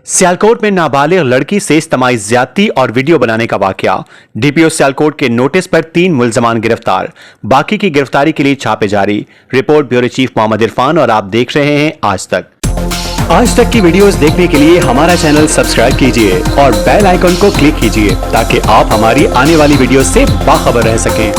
सियालकोट में नाबालिग लड़की से इज्तिमाई ज्यादती और वीडियो बनाने का वाकया। डीपीओ सियालकोट के नोटिस पर 3 मुल्जमान गिरफ्तार, बाकी की गिरफ्तारी के लिए छापे जारी। Report bureau chief Mohammad Irfan और आप देख रहे हैं आज तक की वीडियोस देखने के लिए हमारा चैनल सब्सक्राइब कीजिए और बेल आइकन को क्लिक कीजिए ताकि आप हमारी आने वाली वीडियो से बाखबर रह सकें।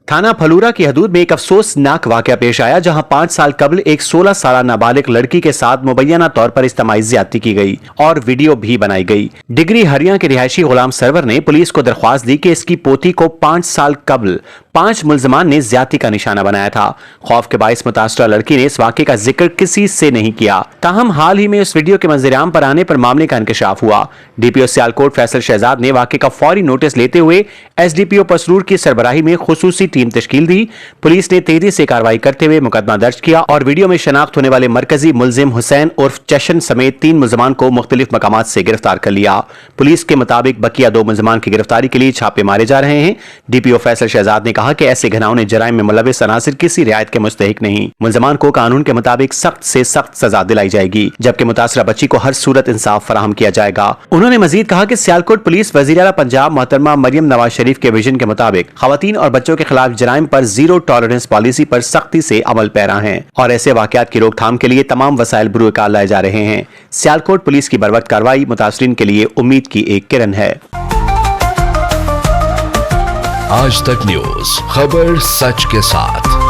थाना फलूरा की हदूद में एक अफसोसनाक वाकया पेश आया, जहां 5 साल कबल एक 16 साल नाबालिग लड़की के साथ मुबैना तौर पर इज्तिमाई ज्यादती की गई और वीडियो भी बनाई गई। डिग्री हरियाणा के रिहायशी गुलाम सरवर ने पुलिस को दरख्वास्त दी कि इसकी पोती को 5 साल कबल 5 मुल्जमान ने ज्यादती का निशाना बनाया था। खौफ के बाइस मुतासरा लड़की ने इस वाकये का जिक्र किसी से नहीं किया। ताहम हाल ही में इस वीडियो के मंजरेआम पर आने पर मामले का इंकशाफ हुआ। डीपीओ सियालकोट फैसल शहजाद ने वाकये का फौरी नोटिस लेते हुए एसडीपीओ पसरूर की सरबराही में खुसूसी टीम तश्कील दी। पुलिस ने तेजी से कार्रवाई करते हुए मुकदमा दर्ज किया और वीडियो में शनाख्त होने वाले मरकजी मुलजिम हुसैन उर्फ चशन समेत 3 मुल्जमान को मुख्तलिफ मकामात से गिरफ्तार कर लिया। पुलिस के मुताबिक बकिया 2 मुल्जमान की गिरफ्तारी के लिए छापे मारे जा रहे हैं। डीपीओ फैसल शहजाद ने कहा कि ऐसे घिनौने जराइम में मुलविस अनासिर किसी रियायत के मुस्तहिक नहीं। मुल्जमान को कानून के मुताबिक सख्त से सख्त सजा दिलाई जाएगी, जबकि मुतासरा बच्ची को हर सूरत इंसाफ फराहम किया जाएगा। उन्होंने मजीद कहा कि सियालकोट पुलिस वजीर आला पंजाब मोहतरमा मरियम नवाज शरीफ के विजन के मुताबिक खवातीन और बच्चों के खिलाफ जराइम पर जीरो टॉलरेंस पॉलिसी पर सख्ती से अमल पैरा है और ऐसे वाकयात की रोकथाम के लिए तमाम वसाइल बुरुकार लाए जा रहे हैं। सियालकोट पुलिस की बरवक्त कार्रवाई मुतासरीन के लिए उम्मीद की एक किरण है। आज तक न्यूज, खबर सच के साथ।